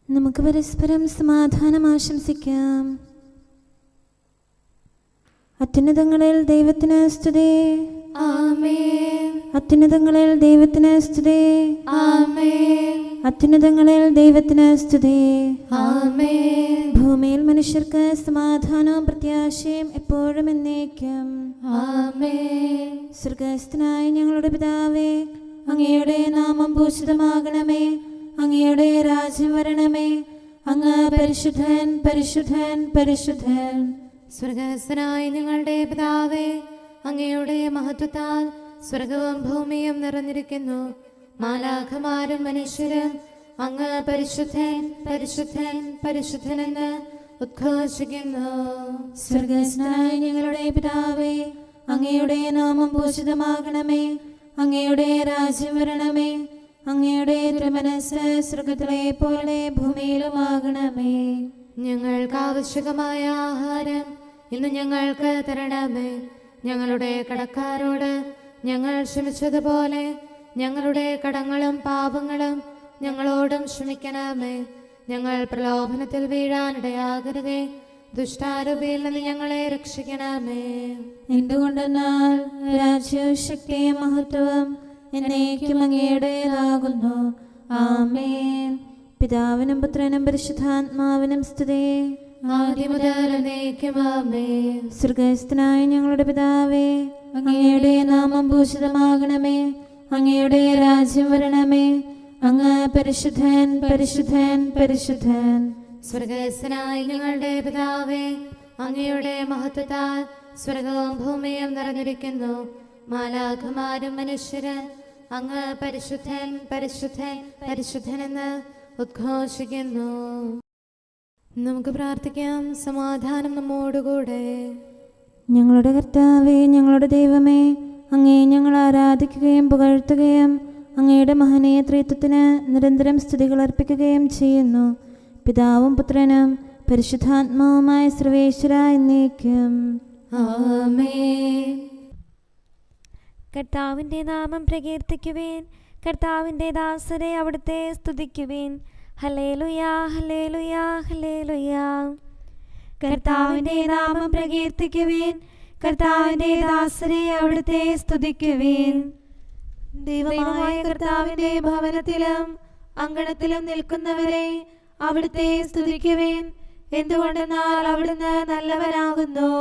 നമുക്ക് പരസ്പരം സമാധാനം ആശംസിക്കാം. അത്യുന്നതങ്ങളിൽ ദൈവത്തിന് സ്തുതി. ആമേൻ. അത്യുന്നതങ്ങളിൽ ദൈവത്തിന് സ്തുതി. ആമേൻ. അത്യുന്നതങ്ങളിൽ ദൈവത്തിന് സ്തുതി. ആമേൻ. ഭൂമിയിൽ മനുഷ്യർക്ക് സമാധാനവും പ്രത്യാശയും എപ്പോഴും എന്നേക്കും. ആമേൻ. സ്വർഗ്ഗസ്ഥനായ ഞങ്ങളുടെ പിതാവേ, അങ്ങയുടെ നാമം പൂജിതമാകണമേ. അങ്ങയുടെ രാജ്യം വരണമേ. അങ്ങ് പരിശുദ്ധൻ, പരിശുദ്ധൻ, പരിശുദ്ധൻ. സ്വർഗ്ഗസ്ഥനായ ഞങ്ങളുടെ പിതാവേ, അങ്ങയുടെ മഹത്വത്താൽ സ്വർഗവും ഭൂമിയും നിറഞ്ഞിരിക്കുന്നു. മാലാഖമാരും മനുഷ്യരും അങ്ങ് പരിശുദ്ധൻ, പരിശുദ്ധൻ, പരിശുദ്ധനെന്ന് ഉദ്ഘോഷിക്കുന്നു. സ്വർഗ്ഗസ്ഥനായ ഞങ്ങളുടെ പിതാവേ, അങ്ങയുടെ നാമം പൂജിതമാകണമേ. അങ്ങയുടെ രാജ്യം വരണമേ. അങ്ങയുടെ തിരുമനസ്സ് സ്വർഗ്ഗത്തിലെ പോലെ ഭൂമിയിലുമാകണമേ. ഞങ്ങൾക്ക് ആവശ്യമായ ആഹാരം ഇന്ന് ഞങ്ങൾക്ക് തരണമേ. ഞങ്ങളുടെ കടക്കാരോട് ഞങ്ങൾ ക്ഷമിച്ചതുപോലെ ഞങ്ങളുടെ കടങ്ങളും പാപങ്ങളും ഞങ്ങളോടും ക്ഷമിക്കണമേ. ഞങ്ങൾ പ്രലോഭനത്തിൽ വീഴാനിടയാകരുതേ. ദുഷ്ടാരൂപിയിൽ നിന്ന് ഞങ്ങളെ രക്ഷിക്കണമേ. എന്തുകൊണ്ടെന്നാൽ രാജ്യവും ശക്തിയും മഹത്വവും എന്നേക്കും അങ്ങയുടേതാകുന്നു. ആമേൻ. പിതാവിനും പുത്രനും പരിശുദ്ധാത്മാവിനും സ്തുതി. ആദ്യം മുതൽ എന്നേക്കും ആമേൻ. സ്വർഗ്ഗസ്ഥനായ ഞങ്ങളുടെ പിതാവേ, അങ്ങയുടെ നാമം പൂജിതമാകണമേ. അങ്ങയുടെ രാജ്യം വരണമേ. അങ്ങ് പരിശുദ്ധൻ, പരിശുദ്ധൻ, പരിശുദ്ധൻ. സ്വർഗ്ഗസ്ഥനായ ഞങ്ങളുടെ പിതാവേ, അങ്ങയുടെ മഹത്വത്താൽ സ്വർഗവും ഭൂമിയും നിറഞ്ഞിരിക്കുന്നു. മാലാഖമാരും മനുഷ്യരും അങ്ങ് പരിശുദ്ധൻ, പരിശുദ്ധൻ, പരിശുദ്ധനെന്ന് ഉദ്ഘോഷിക്കുന്നു. നമുക്ക് പ്രാർത്ഥിക്കാം. സമാധാനം നമ്മോടുകൂടെ. ഞങ്ങളുടെ കർത്താവേ, ഞങ്ങളുടെ ദൈവമേ, അങ്ങയെ ഞങ്ങൾ ആരാധിക്കുകയും പുകഴ്ത്തുകയും അങ്ങയുടെ മഹനീയ ത്രിത്വത്തിന് നിരന്തരം സ്തുതികൾ അർപ്പിക്കുകയും ചെയ്യുന്നു. പിതാവും പുത്രനും പരിശുദ്ധാത്മാവുമായ സർവേശ്വര എന്നേക്കും. ആമേൻ. കർത്താവിൻ്റെ നാമം പ്രകീർത്തിക്കുവേൻ. കർത്താവിൻ്റെ ദാസരെ അവിടുത്തെ സ്തുതിക്കുവേൻ. ഹല്ലേലൂയാ, ഹല്ലേലൂയാ, ഹല്ലേലൂയാ. കർത്താവിൻ്റെ നാമം പ്രകീർത്തിക്കുവേൻ. കർത്താവിൻ്റെ ദാസരെ അവിടുത്തെ സ്തുതിക്കുവേൻ. ദൈവമായ കർത്താവിന്റെ ഭവനത്തിലും അങ്കണത്തിലും നിൽക്കുന്നവരെ അവിടുത്തെ സ്തുതിക്കുവേൻ. എന്തുകൊണ്ടെന്നാൽ അവിടുന്ന് നല്ലവനാകുന്നു.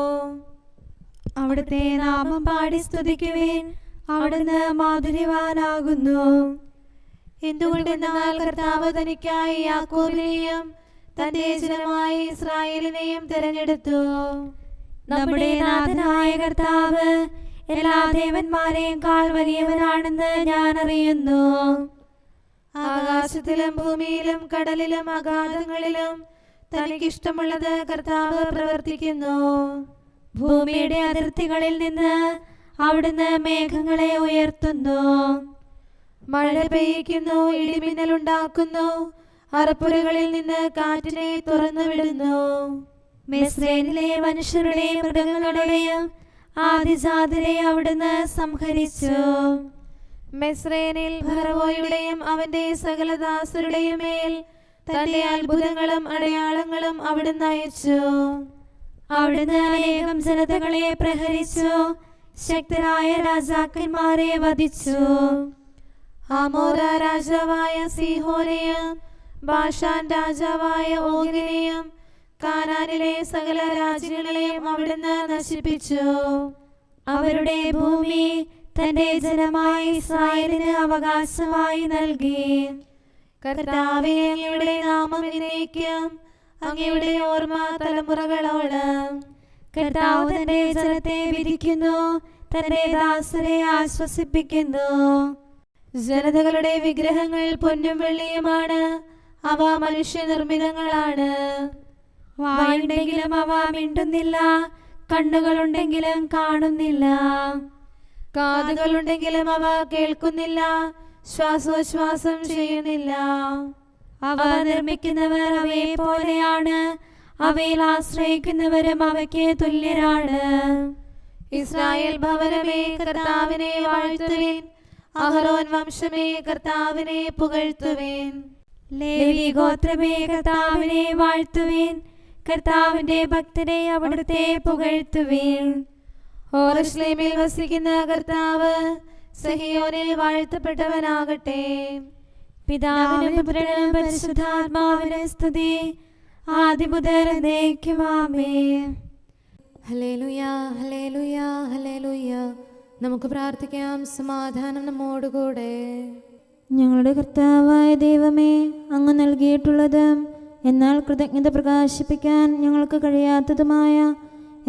അവിടുത്തെ നാമം പാടി സ്തുതിക്കുവേൻ. അവിടുന്ന് മാധുര്യവാനാകുന്നു. എന്തുകൊണ്ടെന്നാൽ കർത്താവ് തനിക്കായി യാക്കോബിനെയും തന്റെ ജനമായി ഇസ്രായേലിനെയും തിരഞ്ഞെടുത്തു. നമ്മുടെ നാഥനായ കർത്താവ് എല്ലാ ദേവന്മാരെക്കാൾ വലിയവനാണെന്ന് ഞാൻ അറിയുന്നു. ആകാശത്തിലും ഭൂമിയിലും കടലിലും അഗാധങ്ങളിലും തനിക്കിഷ്ടമുള്ളത് കർത്താവ് പ്രവർത്തിക്കുന്നു. ഭൂമിയുടെ അതിർത്തികളിൽ നിന്ന് അവിടുന്ന് മേഘങ്ങളെ ഉയർത്തുന്നു. മഴ പെയ്യിക്കുന്നു, ഇടിമിന്നലുണ്ടാക്കുന്നു, അറപ്പുരകളിൽ നിന്ന് കാറ്റിനെ തുറന്നു വിടുന്നു. മിസ്രൈമിലെ മനുഷ്യരുടെയും മൃഗങ്ങളുടെയും ആദിജാതരെ അവിടുന്ന് സംഹരിച്ചു. മിസ്രൈനിൽ ഫറവോയുടെയും അവന്റെ സകലദാസരുടെയും മേൽ തന്റെ അത്ഭുതങ്ങളും അടയാളങ്ങളും അവിടുന്ന് അയച്ചു. അവിടുന്ന് അനേകം ജനതകളെ പ്രഹരിച്ചു. ശക്തരായ രാജാക്കന്മാരെ വധിച്ചു. ആമോര രാജാവായ സീഹോനെയും ബാഷാൻ രാജാവായ ഓഗിനെയും കാനാനിലെ സകല രാജ്യങ്ങളെയും അവിടുന്ന് നശിപ്പിച്ചു. അവരുടെ ഭൂമി തന്റെ ജനമായ ഇസ്രായേലിന് അവകാശമായി നൽകി. കർത്താവേ, അങ്ങയുടെ നാമം എന്നേക്കും, അങ്ങയുടെ ഓർമ്മ തലമുറകളോളം. കർത്താവ് തന്റെ ജനത്തെ വിധിക്കുന്നു. തന്റെ ദാസരെ ആശ്വസിപ്പിക്കുന്നു. ജനതകളുടെ വിഗ്രഹങ്ങൾ പൊന്നും വെള്ളിയുമാണ്. അവ മനുഷ്യനിർമ്മിതങ്ങളാണ്. വായുണ്ടെങ്കിലും അവ മിണ്ടുന്നില്ല. കണ്ണുകളുണ്ടെങ്കിലും കാണുന്നില്ല. കാതുകളുണ്ടെങ്കിലും അവ കേൾക്കുന്നില്ല. ശ്വാസോച്ഛ്വാസം ചെയ്യുന്നില്ല. അവ നിർമ്മിക്കുന്നവർ അവയെ പോലെയാണ്. അവയിൽ ആശ്രയിക്കുന്നവരും അവയ്ക്ക് തുല്യരാണ്. ഇസ്രായേൽ ഭവനമേ, കർത്താവിനെ വാഴ്ത്തുവിൻ. അഹരോൻ വംശമേ, കർത്താവിനെ പുകഴ്ത്തുവിൻ. ലേവി ഗോത്രമേ, കർത്താവിനെ വാഴ്ത്തുവിൻ. കർത്താവിന്റെ ഭക്തരെ അവിടുത്തെ പുകഴ്ത്തുവിൻ. ഓറശ്ലേമിൽ വസിക്കുന്ന കർത്താവ് സഹിയോനിൽ വാഴ്ത്തപ്പെട്ടവനാകട്ടെ. പിതാവിനും പുത്രനും പരിശുദ്ധാത്മാവിനും സ്തുതി, ആദ്യം മുതൽ എന്നേക്കും ആമേൻ. ഹല്ലേലൂയ, ഹല്ലേലൂയ, ഹല്ലേലൂയ. നമുക്ക് പ്രാർത്ഥിക്കാം. സമാധാനം നമ്മോടുകൂടെ. ഞങ്ങളുടെ കർത്താവായ ദൈവമേ, അങ്ങ് നൽകിയിട്ടുള്ളതും എന്നാൽ കൃതജ്ഞത പ്രകാശിപ്പിക്കാൻ ഞങ്ങൾക്ക് കഴിയാത്തതുമായ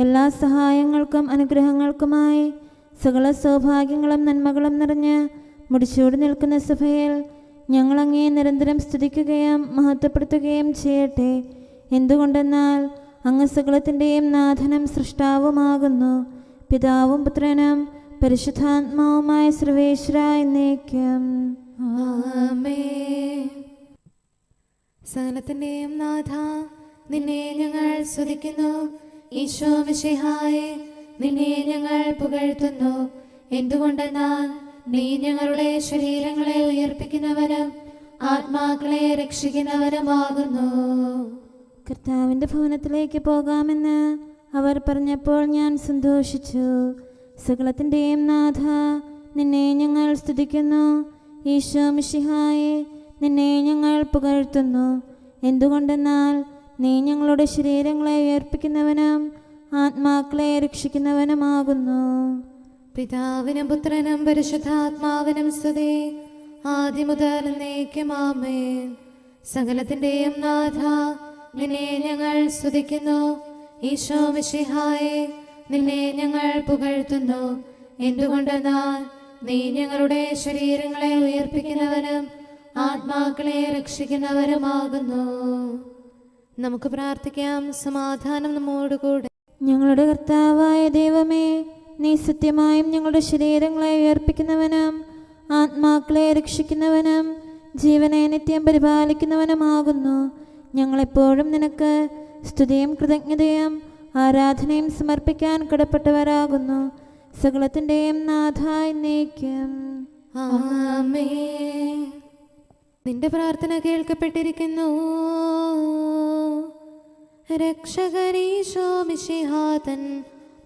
എല്ലാ സഹായങ്ങൾക്കും അനുഗ്രഹങ്ങൾക്കുമായി സകല സൗഭാഗ്യങ്ങളും നന്മകളും നിറഞ്ഞ് മുടിച്ചൂടി നിൽക്കുന്ന സഭയിൽ ഞങ്ങളങ്ങേ നിരന്തരം സ്തുതിക്കുകയും മഹത്വപ്പെടുത്തുകയും ചെയ്യട്ടെ. എന്തുകൊണ്ടെന്നാൽ അങ്ങ് സകലത്തിൻ്റെയും നാഥനും സൃഷ്ടാവുമാകുന്നു. പിതാവും പുത്രനും പരിശുദ്ധാത്മാവുമായ സർവേശ്വര എന്നേക്കും ആമേൻ. സകലത്തിന്റെയും നാഥ, നിന്നെ ഞങ്ങൾ സ്തുതിക്കുന്നു. ഈശോ മിശിഹായേ, നിന്നെ ഞങ്ങൾ പുകഴ്ത്തുന്നു. എന്തുകൊണ്ടെന്നാൽ നീ ഞങ്ങളുടെ ശരീരങ്ങളെ ഉയർപ്പിക്കുന്നവനും ആത്മാക്കളെ രക്ഷിക്കുന്നവനുമാകുന്നു. കർത്താവിൻ്റെ ഭവനത്തിലേക്ക് പോകാമെന്ന് അവർ പറഞ്ഞപ്പോൾ ഞാൻ സന്തോഷിച്ചു. സകലത്തിൻ്റെയും നാഥ, നിന്നെ ഞങ്ങൾ സ്തുതിക്കുന്നു. ഈശോ മിശിഹായേ, നിന്നെ ഞങ്ങൾ പുകഴ്ത്തുന്നു. എന്തുകൊണ്ടെന്നാൽ നീ ഞങ്ങളുടെ ശരീരങ്ങളെ ഉയർപ്പിക്കുന്നവനും ആത്മാക്കളെ രക്ഷിക്കുന്നവനുമാകുന്നു. പിതാവിനും പുത്രനും പരിശുദ്ധാത്മാവിനും സ്തുതി, ആദ്യം മുതൽ എന്നേക്കും ആമേൻ. സകലത്തിന്റെയും നാഥ, നിന്നെ ഞങ്ങൾ സ്തുതിക്കുന്നു. ഈശോ മിശിഹായേ, നിന്നെ ഞങ്ങൾ പുകഴ്ത്തുന്നു. എന്തുകൊണ്ടെന്നാൽ നീ ഞങ്ങളുടെ ശരീരങ്ങളെ ഉയർപ്പിക്കുന്നവനും ആത്മാക്കളെ രക്ഷിക്കുന്നവരുമാകുന്നു. നമുക്ക് പ്രാർത്ഥിക്കാം. സമാധാനം നമ്മോടുകൂടെ. ഞങ്ങളുടെ കർത്താവായ ദൈവമേ, നീ സത്യമായും ഞങ്ങളുടെ ശരീരങ്ങളെ ഉയർപ്പിക്കുന്നവനും ആത്മാക്കളെ രക്ഷിക്കുന്നവനും ജീവനെ നിത്യം പരിപാലിക്കുന്നവനുമാകുന്നു. ഞങ്ങളെപ്പോഴും നിനക്ക് സ്തുതിയും കൃതജ്ഞതയും ആരാധനയും സമർപ്പിക്കാൻ കടപ്പെട്ടവരാകുന്നു. സകലത്തിൻ്റെയും നാഥ എന്നേക്കും ആമേൻ. നിന്റെ പ്രാർത്ഥന കേൾക്കപ്പെട്ടിരിക്കുന്നു. രക്ഷകനീശോ മിശിഹാതൻ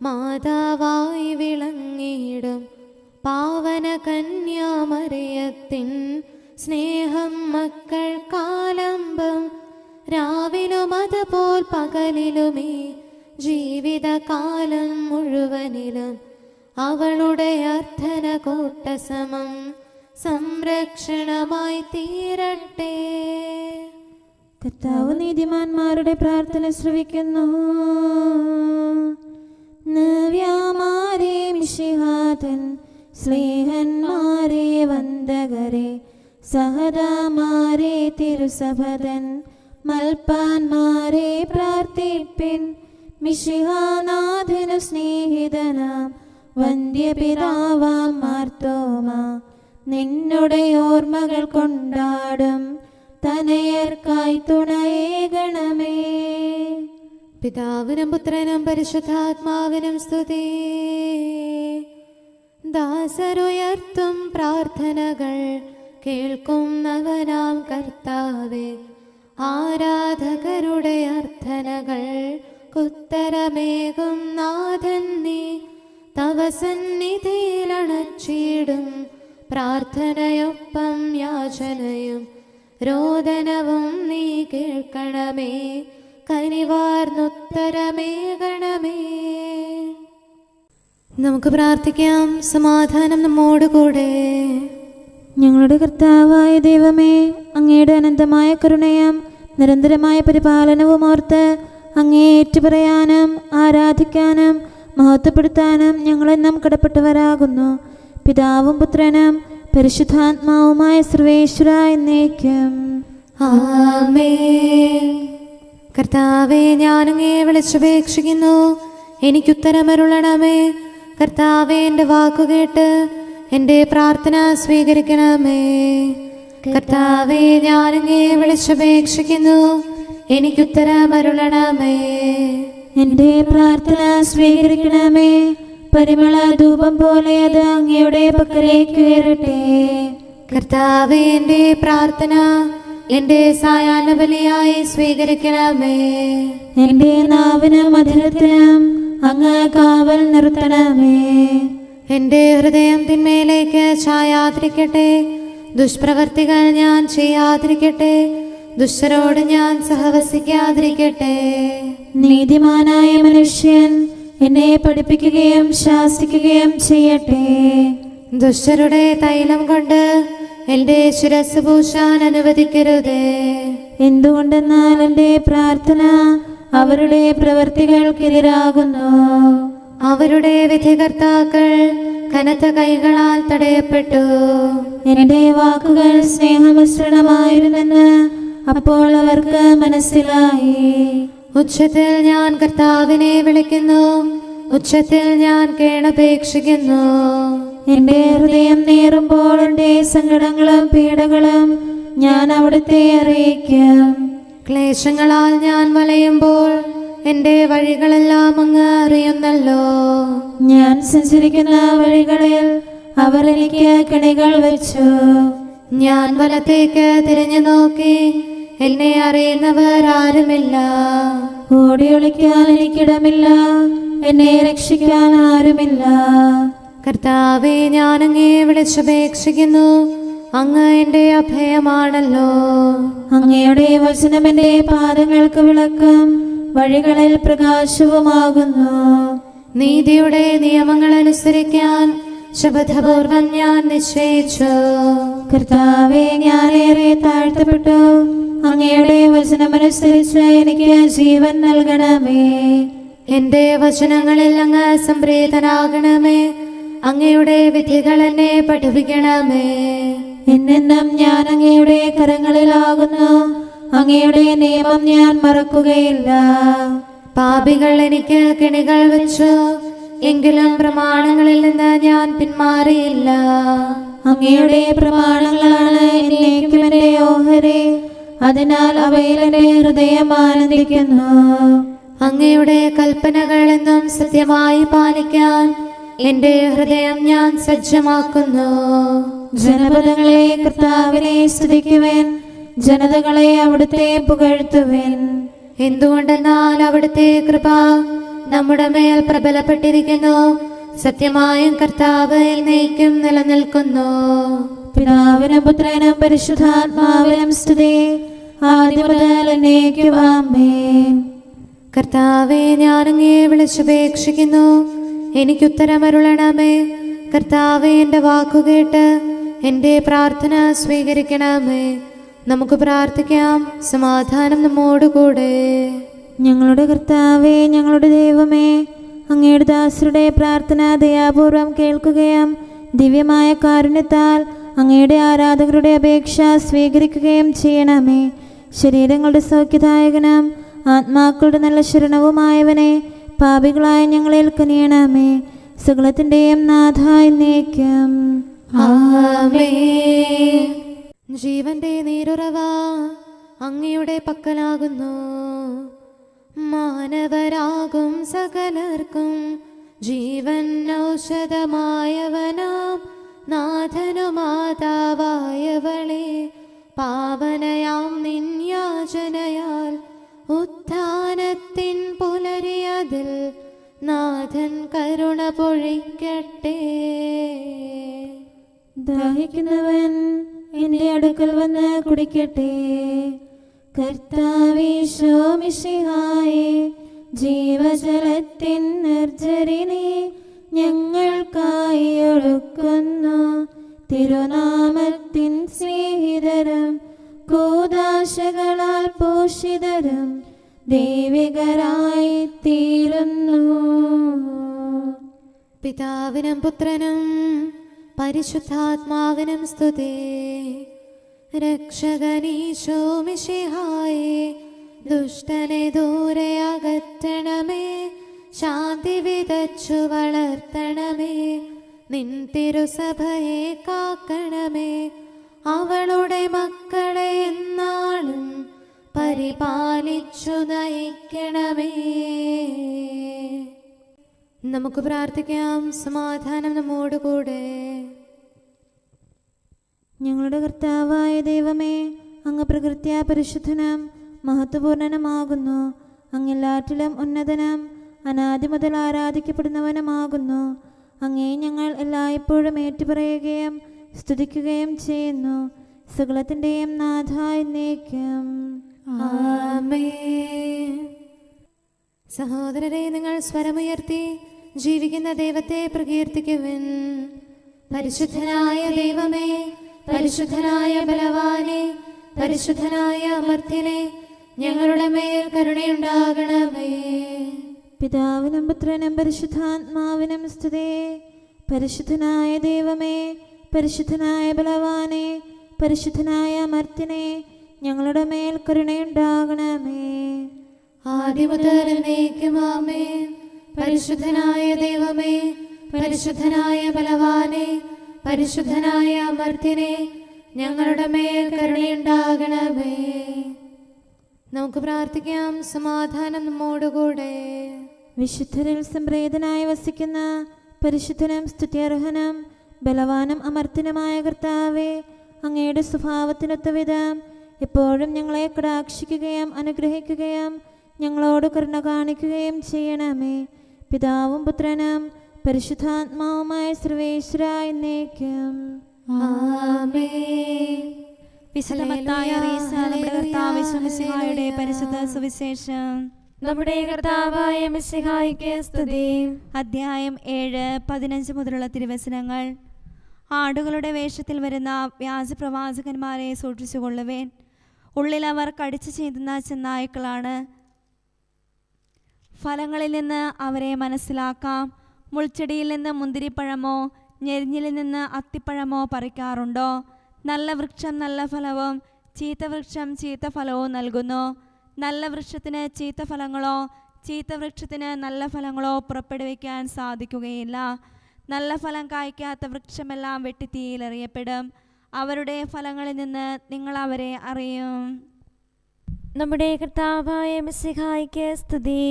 മാതാവായി വിളങ്ങിയിടും പാവന കന്യാമറിയത്തിൻ സ്നേഹം മക്കൾക്കാലംബം രാവിലും അതുപോൽ പകലിലുമേ ജീവിതകാലം മുഴുവനിലും അവളുടെ അർത്ഥന കൂട്ടസമം സംരക്ഷണമായി തീരട്ടെ. കർത്താവ് നീതിമാന്മാരുടെ പ്രാർത്ഥന ശ്രവിക്കുന്നു. നവ്യമാരെ മിശിഹാതൻ സ്നേഹന്മാരെ വന്ദകരെ സഹദാമാരെ തിരുസഭതൻ മൽപ്പാന്മാരെ പ്രാർത്ഥിപ്പിൻ. മിശിഹാനാഥനു സ്നേഹിതനാം വന്ധ്യപിതാവാം മാർത്തോമാ നിന്നുടെ ഓർമ്മകൾ കൊണ്ടാടും തനയർക്കായി തുണയേകണമേ. പിതാവിനും പുത്രനും പരിശുദ്ധാത്മാവിനും സ്തുതി. ദാസരുയർത്തും പ്രാർത്ഥനകൾ കേൾക്കുന്നവനാം കർത്താവേ, ആരാധകരുടെ അർത്ഥനകൾ കുത്തരമേകും നാഥൻ നീ. തവ സന്നിധിയിലണച്ചിടും പ്രാർത്ഥനയൊപ്പം യാചനയും രോദനവും നീ കേൾക്കണമേ. കനിവാർന്നുത്തരമേകണമേ. നമുക്ക് പ്രാർത്ഥിക്കാം. സമാധാനം നമ്മോടുകൂടെ. ഞങ്ങളുടെ കർത്താവായ ദൈവമേ, അങ്ങയുടെ അനന്തമായ കരുണയും നിരന്തരമായ പരിപാലനവും ഓർത്ത് അങ്ങേ ഏറ്റുപറയാനും ആരാധിക്കാനും മഹത്വപ്പെടുത്താനും ഞങ്ങളെന്നും കടപ്പെട്ടവരാകുന്നു. പിതാവും പുത്രനും പരിശുദ്ധാത്മാവുമായ സർവേശ്വര എന്നേക്കും ആമേൻ. കർത്താവേ, ഞാനങ്ങേ വിളിച്ചപേക്ഷിക്കുന്നു, എനിക്കുത്തരമരുളണമേ. കർത്താവേ, എൻ്റെ വാക്കുകേട്ട് എൻ്റെ പ്രാർത്ഥന സ്വീകരിക്കണമേ. കർത്താവേ, ഞാനങ്ങേ വിളിച്ചപേക്ഷിക്കുന്നു, എനിക്കുത്തരമരുളണമേ. എൻ്റെ പ്രാർത്ഥന സ്വീകരിക്കണമേ. പരിമള ധൂപം പോലെ അത് അങ്ങയുടെ പക്കലേക്ക് ഉയരട്ടെ. കർത്താവേ, എൻ്റെ പ്രാർത്ഥന എന്റെ സായാഹ്ന ബലിയായി സ്വീകരിക്കണമേ. എന്റെ നാവിനും മധുരത്തിനും അങ്ങ് കാവൽ നിർത്തണമേ. എന്റെ ഹൃദയം തിന്മയിലേക്ക് ചായാതിരിക്കട്ടെ, ദുഷ്പ്രവർത്തികൾ ഞാൻ ചെയ്യാതിരിക്കട്ടെ, ദുഷ്ടരോട് ഞാൻ സഹവസിക്കാതിരിക്കട്ടെ. നീതിമാനായ മനുഷ്യൻ എന്നെ പഠിപ്പിക്കുകയും ശാസിക്കുകയും ചെയ്യട്ടെ. ദുഷ്ടരുടെ തൈലം കൊണ്ട് എന്റെ ശിരസ് പൂശാൻ അനുവദിക്കരുതേ. എന്തുകൊണ്ടെന്നാൽ എന്റെ പ്രാർത്ഥന അവരുടെ പ്രവൃത്തികൾക്കെതിരാകുന്നു. അവരുടെ വിധികർത്താക്കൾ കനത്ത കൈകളാൽ തടയപ്പെട്ടു. എന്റെ വാക്കുകൾ സ്നേഹമിശ്രണമായിരുന്നെന്ന് അപ്പോൾ അവർക്ക് മനസ്സിലായി. ഉച്ചത്തിൽ ഞാൻ കർത്താവിനെ വിളിക്കുന്നു, ഉച്ചത്തിൽ ഞാൻ കേണപേക്ഷിക്കുന്നു. എന്റെ ഹൃദയം നേറുമ്പോൾ എന്റെ സങ്കടങ്ങളും പീഡകളും ഞാൻ അവിടുത്തെ അറിയിക്കും. ക്ലേശങ്ങളാൽ ഞാൻ വലയുമ്പോൾ എന്റെ വഴികളെല്ലാം അങ്ങ് അറിയുന്നല്ലോ. ഞാൻ സഞ്ചരിക്കുന്ന വഴികളിൽ അവർ എനിക്ക് കെണികൾ വെച്ചു. ഞാൻ വലത്തേക്ക് തിരിഞ്ഞു നോക്കി, എന്നെ അറിയുന്നവർ ആരുമില്ല. ഓടി ഒളിക്കാൻ എനിക്കിടമില്ല, എന്നെ രക്ഷിക്കാൻ ആരുമില്ല. കർത്താവേ, ഞാൻ അങ്ങേ വിളിച്ചപേക്ഷിക്കുന്നു, അങ്ങ് എന്റെ അഭയമാണല്ലോ. അങ്ങയുടെ വചനം എന്റെ പാദങ്ങൾക്ക് വിളക്കും, വഴികളിൽ പ്രകാശവുമാകുന്നു. നീതിയുടെ നിയമങ്ങൾ അനുസരിക്കാൻ ശപഥപൂർവം ഞാൻ നിശ്ചയിച്ചു. കർത്താവേ, ഞാനേറെ താഴ്ത്തപ്പെട്ടു. അങ്ങയുടെ വചനമനുസരിച്ച് എനിക്ക് ജീവൻ നൽകണമേ. എന്റെ വചനങ്ങളിൽ അങ്ങ് സംപ്രീതനാകണമേ. അങ്ങയുടെ വിധികൾ എന്നെ പഠിപ്പിക്കണമേ. എന്നെന്നും ഞാൻ അങ്ങയുടെ കരങ്ങളിലാകുന്നു. അങ്ങയുടെ നിയമം ഞാൻ മറക്കുകയില്ല. പാപികൾ എനിക്ക് കെണികൾ വെച്ചു, എങ്കിലും പ്രമാണങ്ങളിൽ നിന്ന് ഞാൻ പിന്മാറിയില്ല. അങ്ങയുടെ പ്രമാണങ്ങളാണ് എന്നേക്കും എന്റെ ഓഹരി, അതിനാൽ അവയിൽ എന്റെ ഹൃദയം ആനന്ദിക്കുന്നു. അങ്ങയുടെ കൽപ്പനകൾ എന്നും സത്യമായി പാലിക്കാൻ എന്റെ ഹൃദയം ഞാൻ സജ്ജമാക്കുന്നു. ജനപദങ്ങളെ കർത്താവിനെ സ്തുതിക്കുവിൻ, ജനതകളെ അവിടുത്തെ പുകഴ്ത്തുവിൻ. എന്തുകൊണ്ടെന്നാൽ അവിടുത്തെ കൃപ നമ്മുടെ മേൽ പ്രബലപ്പെട്ടിരിക്കുന്നു. സത്യമായും കർത്താവ് എന്നേക്കും നിലനിൽക്കുന്നു. പിതാവിനും പുത്രനും പരിശുദ്ധാത്മാവിനും സ്തുതി, ആദ്യം മുതൽ എന്നേക്കും ആമേൻ. കർത്താവേ, ഞാൻ അങ്ങേ വിളിച്ചപേക്ഷിക്കുന്നു, എനിക്കുത്തരമരുളണമേ. കർത്താവേ, എൻ്റെ വാക്കുകേട്ട് എൻ്റെ പ്രാർത്ഥന സ്വീകരിക്കണമേ. നമുക്ക് പ്രാർത്ഥിക്കാം. സമാധാനം നമ്മോടുകൂടെ. ഞങ്ങളുടെ കർത്താവേ, ഞങ്ങളുടെ ദൈവമേ, അങ്ങയുടെ ദാസരുടെ പ്രാർത്ഥന ദയാപൂർവം കേൾക്കുകയും ദിവ്യമായ കാരുണ്യത്താൽ അങ്ങയുടെ ആരാധകരുടെ അപേക്ഷ സ്വീകരിക്കുകയും ചെയ്യണമേ. ശരീരങ്ങളുടെ സൗഖ്യദായകനും ആത്മാക്കളുടെ നല്ല ശരണവുമായവനെ, പാപികളായ ഞങ്ങളിൽ കനിയണമേ. സകലത്തിൻ്റെയും നാഥ എന്നേക്കും ആമേൻ. ജീവന്റെ നീരുറവ അങ്ങയുടെ പക്കലാകുന്നു. മാനവരാകും സകലർക്കും ജീവൻ ഔഷധമായവനാം നാഥനു മാതാവായവളെ, പാവനയാം നിൻ യാചനയാൽ ഉത്ഥാനത്തിൻ പുലരിയതിൽ നാഥൻ കരുണ പൊഴിക്കട്ടെ. ദാഹിക്കുന്നവൻ എൻ്റെ അടുക്കൽ വന്ന് കുടിക്കട്ടെ. കർത്താവീശോ മിശിഹായേ, ജീവജലത്തിൻ നിർജ്ജരിനെ ഞങ്ങൾക്കായി ഒഴുക്കുന്നു. തിരുനാമത്തിൻ സ്നേഹിതരും കൂദാശകളാൽ പോഷിതരും ദൈവികരായി തീരുന്നു. പിതാവിനും പുത്രനും പരിശുദ്ധാത്മാവിനും സ്തുതി. രക്ഷകനീശോ മിശിഹായേ, ദുഷ്ടനെ ദൂരെ അകറ്റണമേ. ശാന്തി വിതച്ചു വളർത്തണമേ. നിൻ തിരുസഭയെ കാക്കണമേ. അവളുടെ മക്കളെ എന്നാളും പരിപാലിച്ചു നയിക്കണമേ. നമുക്ക് പ്രാർത്ഥിക്കാം. സമാധാനം നമ്മോടുകൂടെ. ഞങ്ങളുടെ കർത്താവായ ദൈവമേ, അങ്ങ് പ്രകൃത്യാ പരിശുദ്ധനും മഹത്വപൂർണനുമാകുന്നു. അങ്ങെല്ലാറ്റിലും ഉന്നതനും അനാദി മുതൽ ആരാധിക്കപ്പെടുന്നവനുമാകുന്നു. അങ്ങേ ഞങ്ങൾ എല്ലായ്പ്പോഴും ഏറ്റുപറയുകയും സ്തുതിക്കുകയും ചെയ്യുന്നു. സകലത്തിൻ്റെയും നാഥ എന്നേക്കും. ആമേൻ. സഹോദരരെ, നിങ്ങൾ സ്വരമുയർത്തി ജീവിക്കുന്ന ദൈവത്തെ പ്രകീർത്തിക്കുവിൻ. പരിശുദ്ധനായ ദൈവമേ, പരിശുദ്ധനായ ബലവാനെ, പരിശുദ്ധനായ അമർത്യനെ, ഞങ്ങളുടെ മേൽ കരുണയുണ്ടാകണമേ. പിതാവിനും പുത്രനും പരിശുദ്ധാത്മാവിനും സ്തുതി. പരിശുദ്ധനായ ദൈവമേ, പരിശുദ്ധനായ ബലവാനെ, പരിശുദ്ധനായ അമർത്യനെ, ഞങ്ങളുടെ മേൽ കരുണയുണ്ടാകണമേ. ആദിമുതൽ എന്നേക്കും ആമേൻ. പരിശുദ്ധനായ ദൈവമേ, പരിശുദ്ധനായ ബലവാനെ, പരിശുദ്ധനായ അമർത്യനെ, ഞങ്ങളുടെ മേൽ കരുണയുണ്ടാകണമേ. നമുക്ക് പ്രാർത്ഥിക്കാം. സമാധാനം നമ്മോടുകൂടെ. വിശുദ്ധരിൽ സംപ്രീതനായി വസിക്കുന്ന പരിശുദ്ധനും സ്തുത്യർഹനും ബലവാനും അമർത്യനുമായ കർത്താവേ, അങ്ങയുടെ സ്വഭാവത്തിനൊത്ത വിധം എപ്പോഴും ഞങ്ങളെ കടാക്ഷിക്കുകയും അനുഗ്രഹിക്കുകയും ഞങ്ങളോട് കരുണ കാണിക്കുകയും ചെയ്യണമേ. പിതാവും പുത്രനും പരിശുദ്ധാത്മാവുമായ സർവേശ്വര എന്നേക്കും. ആമേൻ. വിശുദ്ധ മത്തായി അറിയിച്ച നമ്മുടെ കർത്താവ് മിശിഹായുടെ പരിശുദ്ധ സുവിശേഷം. നമ്മുടെ കർത്താവായ മിശിഹായ്ക്ക് സ്തുതി. അധ്യായം 7, 15 മുതലുള്ള തിരുവചനങ്ങൾ. ആടുകളുടെ വേഷത്തിൽ വരുന്ന വ്യാജ പ്രവാചകന്മാരെ സൂക്ഷിച്ചുകൊള്ളുവേൻ. ഉള്ളിൽ അവർ കടിച്ചു ചീന്തുന്ന ചെന്നായ്ക്കളാണ്. ഫലങ്ങളിൽ നിന്ന് അവരെ മനസ്സിലാക്കാം. മുൾച്ചെടിയിൽ നിന്ന് മുന്തിരിപ്പഴമോ ഞെരിഞ്ഞിൽ നിന്ന് അത്തിപ്പഴമോ പറിക്കാറുണ്ടോ? നല്ല വൃക്ഷം നല്ല ഫലവും ചീത്ത വൃക്ഷം ചീത്ത ഫലവും നൽകുന്നു. നല്ല വൃക്ഷത്തിന് ചീത്ത ഫലങ്ങളോ ചീത്ത വൃക്ഷത്തിന് നല്ല ഫലങ്ങളോ പുറപ്പെടുവിക്കാൻ സാധിക്കുകയില്ല. നല്ല ഫലം കായ്ക്കാത്ത വൃക്ഷമെല്ലാം വെട്ടിത്തീയിലെറിയപ്പെടും. അവരുടെ ഫലങ്ങളിൽ നിന്ന് നിങ്ങൾ അവരെ അറിയും. നമ്മുടെ കർത്താവായ മിശിഹായ്ക്ക് സ്തുതി.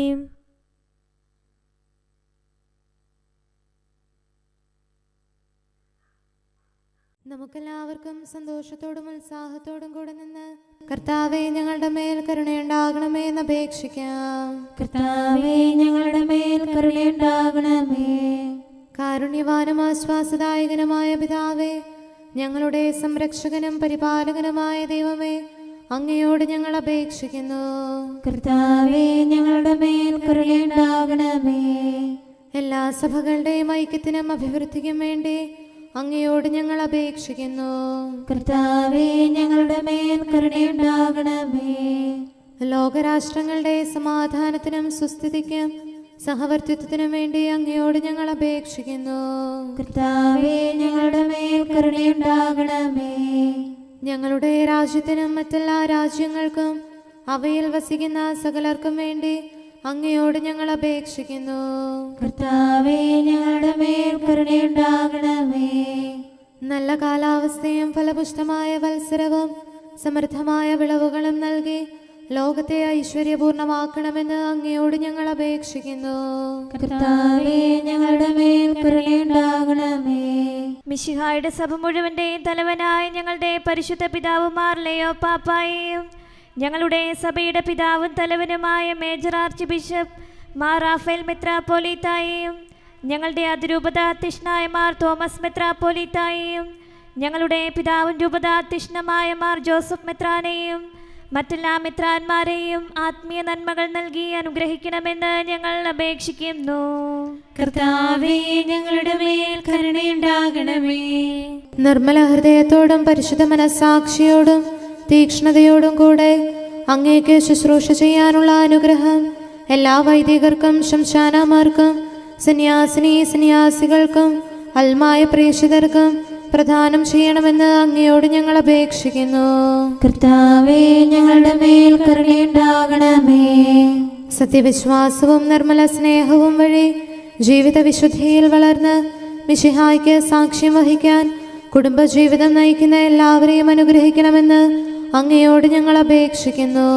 നമുക്കെല്ലാവർക്കും സന്തോഷത്തോടും ഉത്സാഹത്തോടും കൂടെ നിന്ന് കർത്താവേ, ഞങ്ങളുടെ മേൽ കരുണയുണ്ടാകണമേ എന്ന് അപേക്ഷിക്കാം. കർത്താവേ, ഞങ്ങളുടെ മേൽ കരുണയുണ്ടാകണമേ. കാരുണ്യവാനും ആശ്വാസദായകനുമായ പിതാവേ, ഞങ്ങളുടെ സംരക്ഷകനും പരിപാലകനുമായ ദൈവമേ, അങ്ങയോട് ഞങ്ങൾ അപേക്ഷിക്കുന്നു. കർത്താവേ, ഞങ്ങളുടെ മേൽ കരുണയുണ്ടാകണമേ. എല്ലാ സഭകളുടെയും ഐക്യത്തിനും അഭിവൃദ്ധിക്കും വേണ്ടി അങ്ങയോട് ഞങ്ങൾ അപേക്ഷിക്കുന്നു. കർത്താവേ, ഞങ്ങളുടെ മേൽ കരുണയുണ്ടാകണമേ. ലോകരാഷ്ട്രങ്ങളുടെ സമാധാനത്തിനും സുസ്ഥിതിക്കും സഹവർത്തിത്വത്തിനും വേണ്ടി അങ്ങയോട് ഞങ്ങൾ അപേക്ഷിക്കുന്നു. കർത്താവേ, ഞങ്ങളുടെ മേൽ കരുണയുണ്ടാകണമേ. ഞങ്ങളുടെ രാജ്യത്തിനും മറ്റെല്ലാ രാജ്യങ്ങൾക്കും അവയിൽ വസിക്കുന്ന സകലർക്കും വേണ്ടി അങ്ങയോട് ഞങ്ങൾ അപേക്ഷിക്കുന്നു. കർത്താവേ, ഞങ്ങളുടെ മേൽ കരുണയുണ്ടാകണമേ. നല്ല കാലാവസ്ഥയും ഫലപുഷ്ടമായ വത്സരവും സമൃദ്ധമായ വിളവുകളും നൽകി ലോകത്തെ ഐശ്വര്യപൂർണമാക്കണമെന്ന് അങ്ങയോട് ഞങ്ങൾ അപേക്ഷിക്കുന്നു. കർത്താവേ, ഞങ്ങളുടെ മേൽ കരുണയുണ്ടാകണമേ. മിശിഹായുടെ സഭ മുഴുവന്റെയും തലവനായ ഞങ്ങളുടെ പരിശുദ്ധ പിതാവുമാർ ലെയോ പാപ്പായെയും ഞങ്ങളുടെ സഭയുടെ പിതാവും തലവനുമായ മേജർ ആർച്ച് ബിഷപ്പ് മാർ റാഫേൽ മെത്രാപ്പോലീത്തായെയും ഞങ്ങളുടെ അതിരൂപതാധ്യക്ഷനായ മാർ തോമസ് മെത്രാപ്പോലീത്തായെയും ഞങ്ങളുടെ പിതാവും രൂപതാധ്യക്ഷനുമായ മാർ ജോസഫ് മെത്രാനെയും മറ്റെല്ലാ മെത്രാന്മാരെയും ആത്മീയ നന്മകൾ നൽകി അനുഗ്രഹിക്കണമെന്ന് ഞങ്ങൾ അപേക്ഷിക്കുന്നു. കർത്താവേ, ഞങ്ങളുടെ മേൽ കരുണയുണ്ടാകണമേ. നിർമ്മല ഹൃദയത്തോടും പരിശുദ്ധ മനസ്സാക്ഷിയോടും തീക്ഷ്ണതയോടും കൂടെ അങ്ങേക്ക് ശുശ്രൂഷ ചെയ്യാനുള്ള അനുഗ്രഹം എല്ലാ വൈദികർക്കും ശംശാനമാർക്കും സന്യാസികൾക്കും അൽമായ പ്രേക്ഷിതർക്കും പ്രദാനം ചെയ്യണമെന്ന് അങ്ങയോട് ഞങ്ങൾ അപേക്ഷിക്കുന്നു. കർത്താവേ, ഞങ്ങളുടെ മേൽ കരുണയുണ്ടാകണമേ. സത്യവിശ്വാസവും നിർമ്മല സ്നേഹവും വഴി ജീവിത വിശുദ്ധിയിൽ വളർന്ന് മിശിഹായ്ക്ക് സാക്ഷ്യം വഹിക്കാൻ കുടുംബജീവിതം നയിക്കുന്ന എല്ലാവരെയും അനുഗ്രഹിക്കണമെന്ന് അങ്ങയോട് ഞങ്ങൾ അപേക്ഷിക്കുന്നു.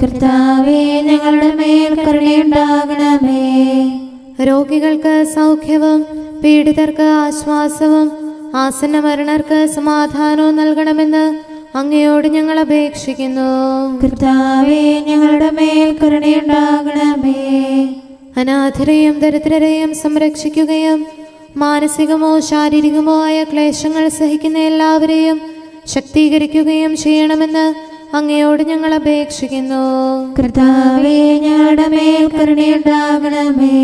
കർത്താവേ, ഞങ്ങളുടെ മേൽ കരുണയുണ്ടാകണമേ. രോഗികൾക്ക് സൗഖ്യവും പീഡിതർക്ക് ആശ്വാസവും ആസന്ന മരണർക്ക് സമാധാനവും നൽകണമെന്ന് അങ്ങയോട് ഞങ്ങൾ അപേക്ഷിക്കുന്നു. കർത്താവേ, ഞങ്ങളുടെ മേൽ കരുണയുണ്ടാകണമേ. അനാഥരെയും ദരിദ്രരെയും സംരക്ഷിക്കുകയും മാനസികമോ ശാരീരികമോ ആയ ക്ലേശങ്ങൾ സഹിക്കുന്ന എല്ലാവരെയും ശക്തീകരിക്കുകയും ചെയ്യണമെന്ന് അങ്ങയോട് ഞങ്ങൾ അപേക്ഷിക്കുന്നു. കർത്താവേ, ഞങ്ങളുടെ മേൽ കരുണയുണ്ടാകണമേ.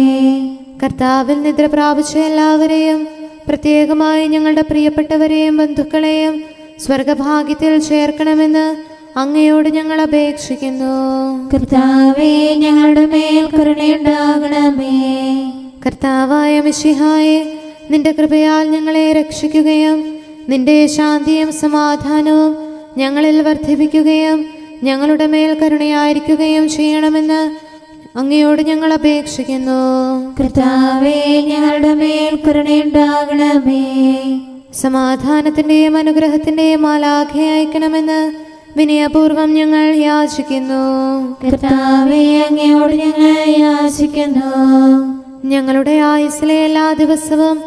കർത്താവിൽ നിദ്ര പ്രാപിച്ച എല്ലാവരെയും, പ്രത്യേകമായി ഞങ്ങളുടെ പ്രിയപ്പെട്ടവരെയും ബന്ധുക്കളെയും സ്വർഗഭാഗ്യത്തിൽ ചേർക്കണമെന്ന് അങ്ങയോട് ഞങ്ങൾ അപേക്ഷിക്കുന്നു. കർത്താവേ, ഞങ്ങളുടെ മേൽ കരുണയുണ്ടാകണമേ. കർത്താവായ മിശിഹായെ, നിന്റെ കൃപയാൽ ഞങ്ങളെ രക്ഷിക്കുകയും നിന്റെ ശാന്തിയും സമാധാനവും ഞങ്ങളിൽ വർദ്ധിപ്പിക്കുകയും ഞങ്ങളുടെ മേൽ കരുണയായിരിക്കുകയും ചെയ്യണമെന്ന് അങ്ങയോട് ഞങ്ങൾ അപേക്ഷിക്കുന്നു. കർത്താവേ, ഞങ്ങളുടെ മേൽ കരുണയുണ്ടാകണമേ. സമാധാനത്തിന്റെയും അനുഗ്രഹത്തിന്റെയും മാലാഖയെ അയക്കണമെന്ന് വിനയപൂർവം ഞങ്ങൾ യാചിക്കുന്നു. കർത്താവേ, അങ്ങയോട് ഞങ്ങൾ യാചിക്കുന്നു. ഞങ്ങളുടെ ആയുസ്സിലെ എല്ലാ ദിവസവും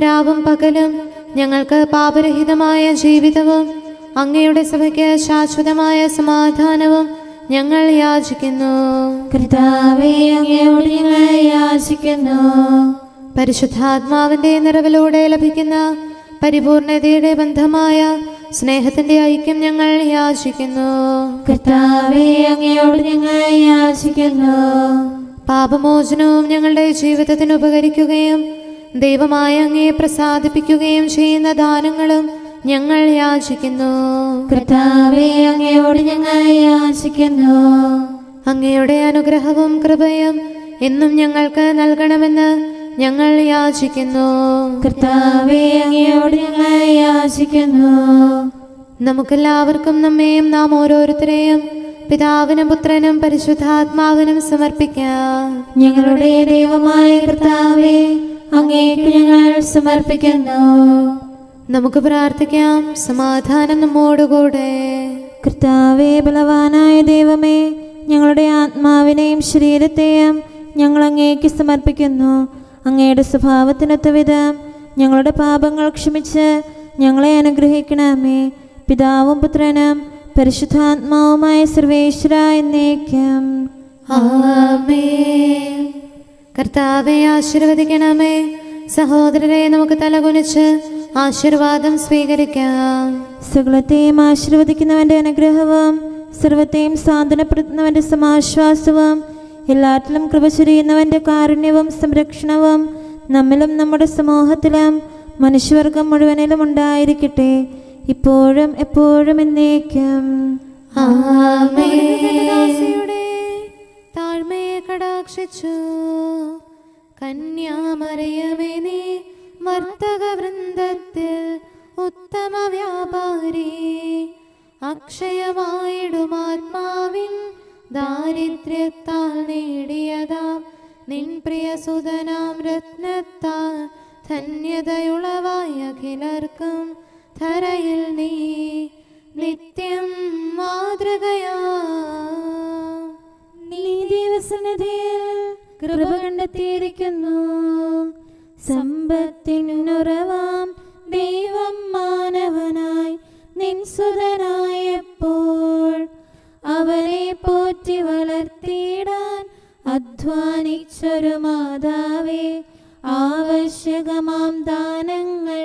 രാവും പകലും ഞങ്ങൾക്ക് പാപരഹിതമായ ജീവിതവും അങ്ങയുടെ സഭയ്ക്ക് ശാശ്വതമായ സമാധാനവും ഞങ്ങൾ യാചിക്കുന്നു. കർത്താവേ, അങ്ങയോട് ഞങ്ങൾ യാചിക്കുന്നു. പരിശുദ്ധാത്മാവിന്റെ നിറവിലൂടെ ലഭിക്കുന്ന പരിപൂർണതയുടെ ബന്ധമായ സ്നേഹത്തിന്റെ ഐക്യം ഞങ്ങൾ യാചിക്കുന്നു. കർത്താവേ, അങ്ങയോട് ഞങ്ങൾ യാചിക്കുന്നു. പാപമോചനവും ഞങ്ങളുടെ ജീവിതത്തിന് ഉപകരിക്കുകയും ദൈവമായ അങ്ങയെ പ്രസാദിപ്പിക്കുകയും ചെയ്യുന്ന ദാനങ്ങളും ഞങ്ങൾ യാചിക്കുന്നു. കർത്താവേ, അങ്ങയോട് ഞങ്ങൾ യാചിക്കുന്നു. അങ്ങയുടെ അനുഗ്രഹവും കൃപയും എന്നും ഞങ്ങൾക്ക് നൽകണമെന്ന് ഞങ്ങൾ യാചിക്കുന്നു. കർത്താവേ, അങ്ങയോട് ഞങ്ങൾ യാചിക്കുന്നു. നമുക്കെല്ലാവർക്കും നമ്മെയും നാം ഓരോരുത്തരെയും പിതാവിനും പുത്രനും പരിശുദ്ധാത്മാവിനും സമർപ്പിക്കാം. ഞങ്ങളുടെ ദൈവമായ കർത്താവേ, അങ്ങേക്ക് ഞങ്ങൾ സമർപ്പിക്കുന്നു. നമുക്ക് പ്രാർത്ഥിക്കാം. സമാധാനം നമ്മോടുകൂടെ. കർത്താവേ, ബലവാനായ ദൈവമേ, ഞങ്ങളുടെ ആത്മാവിനെയും ശരീരത്തെയും ഞങ്ങൾ അങ്ങേക്ക് സമർപ്പിക്കുന്നു. അങ്ങയുടെ സ്വഭാവത്തിനൊത്ത വിധം ഞങ്ങളുടെ പാപങ്ങൾ ക്ഷമിച്ച് ഞങ്ങളെ അനുഗ്രഹിക്കണമേ. പിതാവും പുത്രനും പരിശുദ്ധാത്മാവുമായ സർവേശ്വര എന്നേക്കും. ആമേൻ. കർത്താവെ ആശീർവദിക്കണമേ. സഹോദരരെ, നമുക്ക് തലകുനിച്ച് ആശീർവാദം സ്വീകരിക്കാം. സകലത്തെയും ആശീർവദിക്കുന്നവന്റെ അനുഗ്രഹവും സർവത്തെയും സാന്ത്വനപ്പെടുത്തുന്നവന്റെ സമാശ്വാസവും എല്ലാറ്റിലും കൃപ ചൊരിയുന്നവന്റെ കാരുണ്യവും സംരക്ഷണവും നമ്മിലും നമ്മുടെ സമൂഹത്തിലും മനുഷ്യവർഗം മുഴുവനിലും ഉണ്ടായിരിക്കട്ടെ, ഇപ്പോഴും എപ്പോഴും എന്നേക്കും. താഴ്മയെ കടാക്ഷിച്ചു കന്യാമറിയമേ, നീ വർത്തക വൃന്ദത്തിൽ ഉത്തമ വ്യാപാരി. അക്ഷയമായിടും ആത്മാവിൻ ദാരിദ്ര്യത്താൽ നേടിയതാം നിൻ പ്രിയസുതനാം രത്നത്താൽ ധന്യതയുളവായ അഖിലർക്കും ധരയിൽ നീ നിത്യം മാതൃകയാ. നീ ദൈവസന്നിധിയിൽ കൃപ കണ്ടെത്തിയിരിക്കുന്നു. സമ്പത്തിനുറവാം ദൈവം മാനവനായി നിൻ സുതനായപ്പോൾ അവനെ പോറ്റി വളർത്തിയിടാൻ അധ്വാനിച്ചൊരു മാതാവേ, ആവശ്യകമാം ദാനങ്ങൾ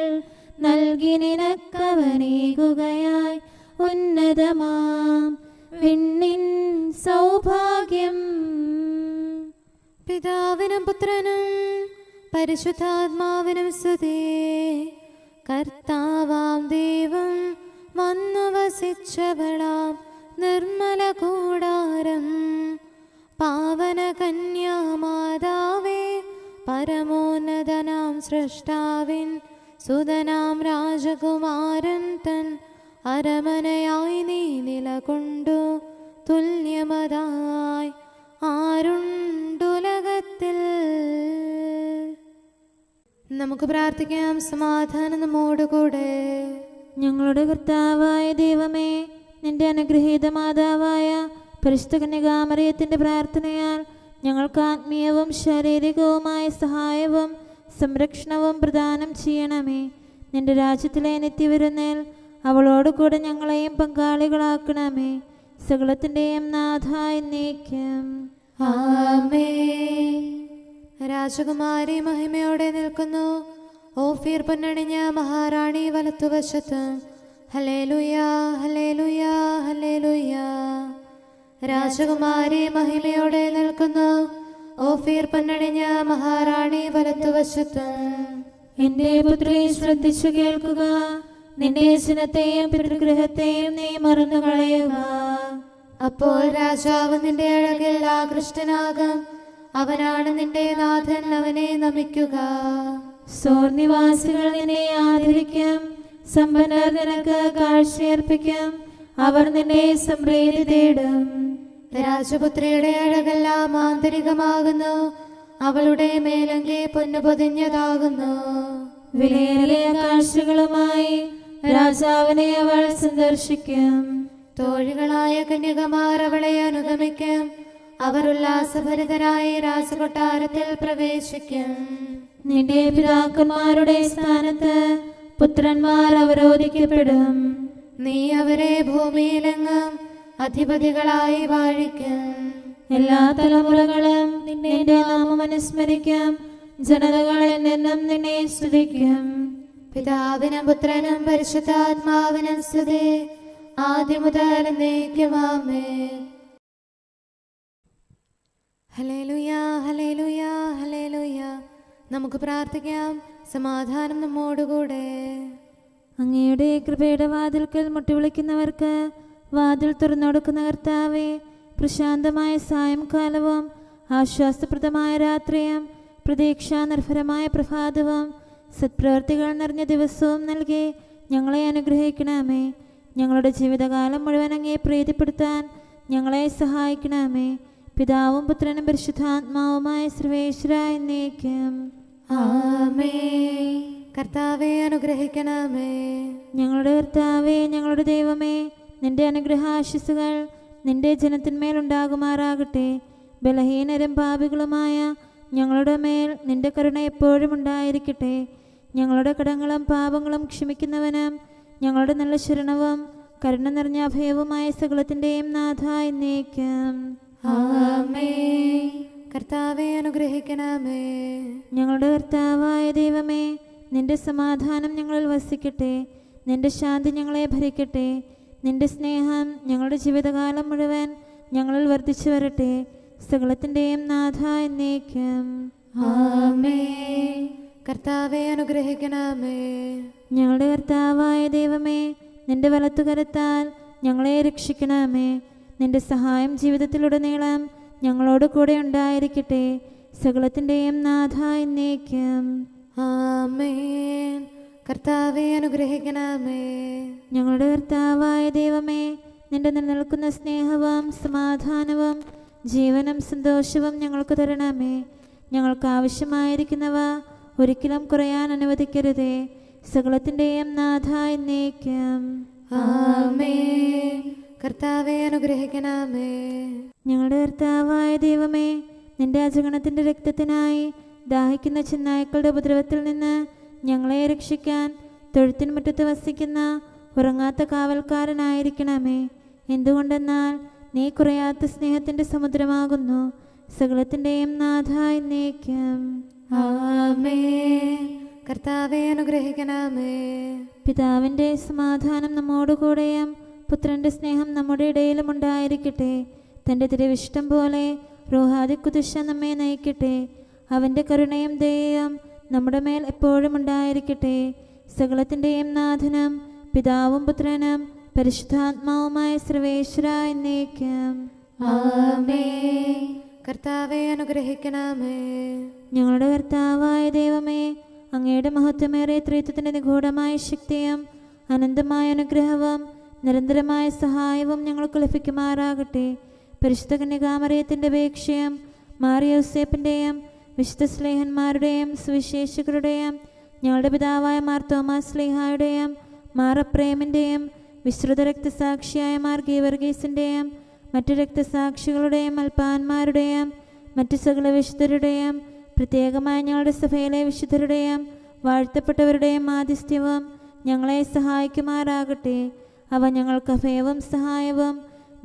നൽകി നിനക്കവനേകുകയായി ഉന്നതമാം വിണ്ണിൻ സൗഭാഗ്യം. പിതാവിനും പുത്രനും പരിശുദ്ധാത്മാവിനും സ്തുതി. കർത്താവാം ദൈവം വന്നു വസിച്ചവളാം നിർമ്മല കൂടാരം. പാവന കന്യാമാതാവേ, പരമോന്നതനാം സൃഷ്ടാവിൻ സുതനാം രാജകുമാരൻ തൻ അരമനയായി നീ നിലകൊണ്ടു. തുല്യമതായി ആരുണ്ടുലകത്തിൽ. നമുക്ക് പ്രാർത്ഥിക്കാം. സമാധാനം നമ്മോടുകൂടെ. ഞങ്ങളുടെ കർത്താവായ ദൈവമേ, നിന്റെ അനുഗ്രഹീത മാതാവായ പരിശുദ്ധ കന്യകാമറിയത്തിൻ്റെ പ്രാർത്ഥനയാൽ ഞങ്ങൾക്ക് ആത്മീയവും ശാരീരികവുമായ സഹായവും സംരക്ഷണവും പ്രദാനം ചെയ്യണമേ. നിന്റെ രാജ്യത്തിലെ നിത്യവിരുന്നിൽ അവളോട് കൂടെ ഞങ്ങളെയും പങ്കാളികളാക്കണമേ. സകലത്തിൻ്റെയും നാഥ എന്നേക്കും. ആമേൻ. രാജകുമാരി മഹിമയോടെ നിൽക്കുന്നു. ഓഫീർ പൊന്നണിഞ്ഞ മഹാറാണി വലത്തുവശത്ത്. ഹല്ലേലൂയ ഹല്ലേലൂയ ഹല്ലേലൂയ. രാജകുമാരി മഹിമയോടെ നിൽക്കുന്നു. ഓഫീർ പൊന്നണിഞ്ഞ മഹാറാണി വലത്തുവശത്ത്. എന്റെ പുത്രി ശ്രദ്ധിച്ചു കേൾക്കുക. നിന്റെ ജനത്തെയും പിതൃഗൃഹത്തെയും നീ മറന്നു കളയുക. അപ്പോൾ രാജാവ് നിന്റെ അഴകിൽ ആകൃഷ്ടനാകും. അവനാണ് നിന്റെ നാഥൻ, അവനെ നമിക്കുക. സോർ നിവാസികൾ നിന്നെ ആദരിക്കും. സമ്പന്നർ നിനക്ക് കാഴ്ചയർപ്പിക്കും. അവർ നിന്നെ സമൃദ്ധി തേടും. രാജപുത്രിയുടെ അഴകെല്ലാം ആന്തരികമാകുന്നു. അവളുടെ മേലങ്കി പൊന്നു പൊതിഞ്ഞതാകുന്നു. വിലയേറിയ കാഴ്ചകളുമായി രാജാവിനെ അവൾ സന്ദർശിക്കും. തോഴികളായ കന്യകമാർ അവളെ അനുഗമിക്കും. അവർ ഉല്ലാസഭരിതരായി രാജകൊട്ടാരത്തിൽ പ്രവേശിക്കും. നിന്റെ പിതാക്കന്മാരുടെ സ്ഥാനത്ത് പുത്രന്മാർ അവരോധിക്കപ്പെടും. നീ അവരെ ഭൂമിയിലെങ്ങും അധിപതികളായി വാഴിക്കും. എല്ലാ തലമുറകളും നിന്റെ നാമം അനുസ്മരിക്കും. ജനതകൾ എന്നെന്നും നിന്നെ സ്തുതിക്കും. പിതാവിനും പുത്രനും പരിശുദ്ധാത്മാവിനും സ്തുതി, ആദ്യം മുതൽ എന്നേക്കും. ആമേൻ. ഹല്ലേലൂയ ഹല്ലേലൂയ ഹല്ലേലൂയ. നമുക്ക് പ്രാർത്ഥിക്കാം. സമാധാനം നമ്മോടുകൂടെ. അങ്ങയുടെ കൃപയുടെ വാതിൽക്കൽ മുട്ടിവിളിക്കുന്നവർക്ക് വാതിൽ തുറന്നുകൊടുക്കുന്ന കർത്താവേ, പ്രശാന്തമായ സായംകാലവും ആശ്വാസപ്രദമായ രാത്രിയും പ്രതീക്ഷാനിർഭരമായ പ്രഭാതവും സത്പ്രവർത്തികൾ നിറഞ്ഞ ദിവസവും നൽകി ഞങ്ങളെ അനുഗ്രഹിക്കണമേ. ഞങ്ങളുടെ ജീവിതകാലം മുഴുവൻ അങ്ങയെ പ്രീതിപ്പെടുത്താൻ ഞങ്ങളെ സഹായിക്കണമേ. പിതാവും പുത്രനും പരിശുദ്ധാത്മാവുമായ സർവേശ്വര എന്നേക്കും. ആമേൻ. കർത്താവെ അനുഗ്രഹിക്കണമേ. ഞങ്ങളുടെ കർത്താവേ, ഞങ്ങളുടെ ദൈവമേ, നിന്റെ അനുഗ്രഹാശിസുകൾ നിന്റെ ജനത്തിന്മേലുണ്ടാകുമാറാകട്ടെ. ബലഹീനരും പാപികളുമായ ഞങ്ങളുടെ മേൽ നിന്റെ കരുണ എപ്പോഴും ഉണ്ടായിരിക്കട്ടെ. ഞങ്ങളുടെ കടങ്ങളും പാപങ്ങളും ക്ഷമിക്കുന്നവനും ഞങ്ങളുടെ നല്ല ശരണവും കരുണ നിറഞ്ഞ അഭയവുമായ സകലത്തിൻ്റെയും നാഥ എന്നേക്കും. ആമേൻ. കർത്താവെ അനുഗ്രഹിക്കണമേ. ഞങ്ങളുടെ കർത്താവായ ദൈവമേ, നിന്റെ സമാധാനം ഞങ്ങളിൽ വസിക്കട്ടെ. നിന്റെ ശാന്തി ഞങ്ങളെ ഭരിക്കട്ടെ. നിന്റെ സ്നേഹം ഞങ്ങളുടെ ജീവിതകാലം മുഴുവൻ ഞങ്ങളിൽ വർദ്ധിച്ചു വരട്ടെ. സകലത്തിൻ്റെയും നാഥ എന്നേക്കും. ആമേൻ. കർത്താവെ അനുഗ്രഹിക്കണമേ. ഞങ്ങളുടെ കർത്താവായ ദൈവമേ, നിന്റെ വലത്തുകരത്താൽ ഞങ്ങളെ രക്ഷിക്കണമേ. നിന്റെ സഹായം ജീവിതത്തിലുടനീളം ഞങ്ങളോട് കൂടെ ഉണ്ടായിരിക്കട്ടെ. സകലത്തിൻ്റെയും നാഥ എന്നേക്കും. ആമേൻ. കർത്താവെ അനുഗ്രഹിക്കണമേ. ഞങ്ങളുടെ കർത്താവായ ദൈവമേ, നിന്റെ നിലനിൽക്കുന്ന സ്നേഹവും സമാധാനവും ജീവനും സന്തോഷവും ഞങ്ങൾക്ക് തരണമേ. ഞങ്ങൾക്ക് ആവശ്യമായിരിക്കുന്നവ ഒരിക്കലും കുറയാൻ അനുവദിക്കരുതേ. സകലത്തിൻ്റെയും നാഥ എന്നേക്കും. ആമേൻ. കർത്താവെ അനുഗ്രഹിക്കണമേ. ഞങ്ങളുടെ കർത്താവായ ദൈവമേ, നിന്റെ അജഗണത്തിൻ്റെ രക്തത്തിനായി ദാഹിക്കുന്ന ചെന്നായ്ക്കളുടെ ഉപദ്രവത്തിൽ നിന്ന് ഞങ്ങളെ രക്ഷിക്കാൻ തൊഴുത്തിൻ മുറ്റത്ത് വസിക്കുന്ന ഉറങ്ങാത്ത കാവൽക്കാരനായിരിക്കണമേ. എന്തുകൊണ്ടെന്നാൽ നീ കുറയാത്ത സ്നേഹത്തിൻ്റെ സമുദ്രമാകുന്നു. സകലത്തിൻ്റെയും നാഥ എന്നേക്കും. ആമേൻ. കർത്താവെ അനുഗ്രഹിക്കണമേ. പിതാവിൻ്റെ സമാധാനം നമ്മോടുകൂടെയും പുത്രൻ്റെ സ്നേഹം നമ്മുടെ ഇടയിലും ഉണ്ടായിരിക്കട്ടെ. തൻ്റെ തിരുവിഷ്ടം പോലെ റൂഹാദിക്കുദിശ നമ്മെ നയിക്കട്ടെ. അവൻ്റെ കരുണയും ദയയും നമ്മുടെ മേൽ എപ്പോഴും ഉണ്ടായിരിക്കട്ടെ. സകലത്തിൻ്റെയും നാഥനും പിതാവും പുത്രനും പരിശുദ്ധാത്മാവുമായ സർവേശ്വര എന്നേക്കും. ആമേൻ. കർത്താവെ അനുഗ്രഹിക്കണമേ. ഞങ്ങളുടെ കർത്താവായ ദൈവമേ, അങ്ങയുടെ മഹത്വമേറിയ ത്രിത്വത്തിൻ്റെ നിഗൂഢമായ ശക്തിയും അനന്തമായ അനുഗ്രഹവും നിരന്തരമായ സഹായവും ഞങ്ങൾക്ക് ലഭിക്കുമാറാകട്ടെ. പരിശുദ്ധ കന്യകാമറിയത്തിൻ്റെ അപേക്ഷയും മാറിയോസേപ്പിൻ്റെയും വിശുദ്ധ സ്ലേഹന്മാരുടെയും സുവിശേഷകരുടെയും ഞങ്ങളുടെ പിതാവായ മാർ തോമാസ് സ്ലീഹായുടെയും മാർ അപ്രേമിൻ്റെയും വിശ്രുത രക്തസാക്ഷിയായ മാർ ഗീവർഗീസിൻ്റെയും മറ്റു രക്തസാക്ഷികളുടെയും അൽപ്പാന്മാരുടെയും മറ്റു സകല വിശുദ്ധരുടെയും പ്രത്യേകമായി ഞങ്ങളുടെ സഭയിലെ വിശുദ്ധരുടെയും വാഴ്ത്തപ്പെട്ടവരുടെയും ആതിഥ്യവും ഞങ്ങളെ സഹായിക്കുമാറാകട്ടെ. അവ ഞങ്ങൾക്ക് അഭയവും സഹായവും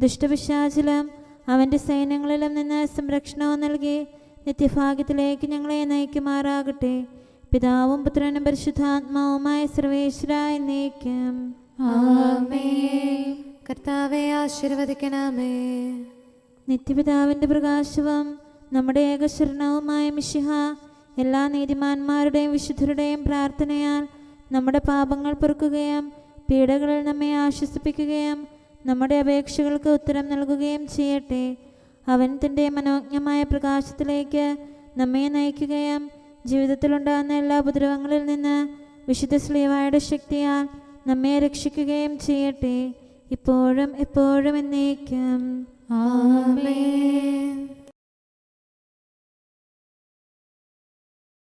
ദുഷ്ടപിശാചിലും അവൻ്റെ സൈന്യങ്ങളിലും നിന്ന് സംരക്ഷണവും നൽകി നിത്യഭാഗ്യത്തിലേക്ക് ഞങ്ങളെ നയിക്കുമാറാകട്ടെ. പിതാവും പുത്രനും പരിശുദ്ധാത്മാവുമായ സർവേശ്വരായ എന്നേക്കും ആമേൻ. കർത്താവെ ആശീർവദിക്കണമേ. നിത്യപിതാവിൻ്റെ പ്രകാശവും നമ്മുടെ ഏകശരണവുമായ മിശിഹ എല്ലാ നീതിമാന്മാരുടെയും വിശുദ്ധരുടെയും പ്രാർത്ഥനയാൽ നമ്മുടെ പാപങ്ങൾ പൊറുക്കുകയും പീഡകളിൽ നമ്മെ ആശ്വസിപ്പിക്കുകയും നമ്മുടെ അപേക്ഷകൾക്ക് ഉത്തരം നൽകുകയും ചെയ്യട്ടെ. അവൻ തൻ്റെ മനോജ്ഞമായ പ്രകാശത്തിലേക്ക് നമ്മെ നയിക്കുകയും ജീവിതത്തിലുണ്ടാകുന്ന എല്ലാ ഉപദ്രവങ്ങളിൽ നിന്ന് വിശുദ്ധ ശ്ലീഹായുടെ ശക്തിയാൽ നമ്മെ രക്ഷിക്കുകയും ചെയ്യട്ടെ, ഇപ്പോഴും എപ്പോഴും എന്നേക്കും ആമേൻ.